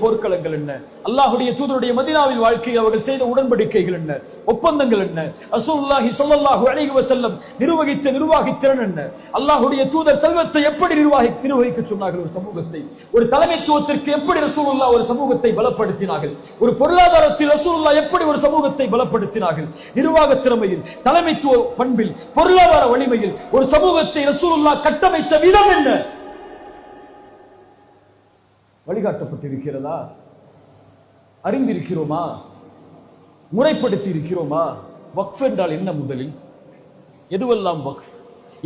போர்க்களங்கள் என்ன, அல்லாஹ்வுடைய தூதருடைய மதீனாவில் வாழ்க்கையில் அவர்கள் செய்த உடன்படிக்கைகள் என்ன, ஒப்பந்தங்கள் என்ன, ரசூலுல்லாஹி ஸல்லல்லாஹு அலைஹி வஸல்லம் நிர்வகித்த நிர்வாகத் திறன் என்ன, அல்லாஹ்வுடைய தூதர் செல்வத்தை எப்படி நிர்வகிக்க சொன்னார்கள், ஒரு சமூகத்தை, ஒரு தலைமைத்துவத்திற்கு எப்படி ரசூலுல்லாஹ் ஒரு சமூகத்தை பலப்படுத்தினார்கள், ஒரு பொருளாதாரத்தில் ரசூலுல்லாஹ் எப்படி ஒரு சமூகத்தை பலப்படுத்தினார்கள், நிர்வாக திறமையில், தலைமைத்துவ பண்பில், பொருளாதார வலிமையில் ஒரு சமூகத்தை ரசூலுல்லாஹ் கட்டமைத்த விதம் என்ன வழிகாட்டப்பட்டிருக்கிறதா? அறிந்திருக்கிறோமா? முறைப்படுத்தி இருக்கிறோமா? வக்ஃப் என்றால் என்ன? முதலில் எதுவெல்லாம் வக்ஃப்,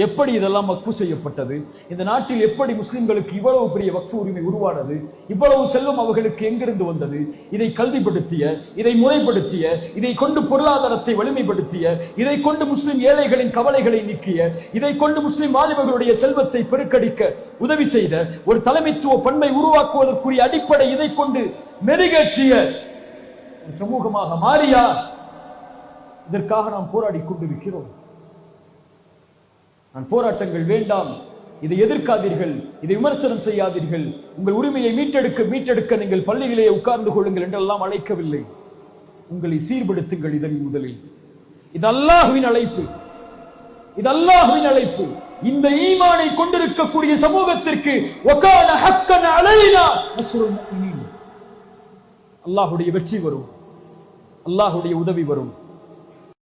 எப்படி இதெல்லாம் வக்ஃப் செய்யப்பட்டது, இந்த நாட்டில் எப்படி முஸ்லிம்களுக்கு இவ்வளவு பெரிய வக்ஃப் உரிமை உருவானது, இவ்வளவு செல்வம் அவர்களுக்கு எங்கிருந்து வந்தது, இதை கல்விப்படுத்திய, இதை முறைப்படுத்திய, இதை கொண்டு பொருளாதாரத்தை வலிமைப்படுத்திய, இதை கொண்டு முஸ்லிம் ஏழைகளின் கவலைகளை நீக்கிய, இதை கொண்டு முஸ்லிம் வாலிபர்களுடைய செல்வத்தை பெருக்கடிக்க உதவி செய்த ஒரு தலைமைத்துவ பண்பை உருவாக்குவதற்குரிய அடிப்படை இதை கொண்டு மெருகேற்றிய சமூகமாக மாறியா? இதற்காக நாம் போராடி கொண்டிருக்கிறோம். நான் போராட்டங்கள் வேண்டாம், இதை எதிர்க்காதீர்கள், இதை விமர்சனம் செய்யாதீர்கள், உங்கள் உரிமையை மீட்டெடுக்க நீங்கள் பள்ளியிலே உட்கார்ந்து கொள்ளுங்கள் என்றெல்லாம் அழைக்கவில்லை. உங்களை சீர்படுத்துங்கள். இதன் முதலில் இது அல்லாஹ்வின் அழைப்பு, இது அல்லாஹ்வின் அழைப்பு. இந்த ஈமானை கொண்டிருக்கக்கூடிய சமூகத்திற்கு வகான ஹக்கன் அலைனா நஸ்ருல் முஃமினீன், அல்லாஹ்வுடைய வெற்றி வரும், அல்லாஹ்வுடைய உதவி வரும்.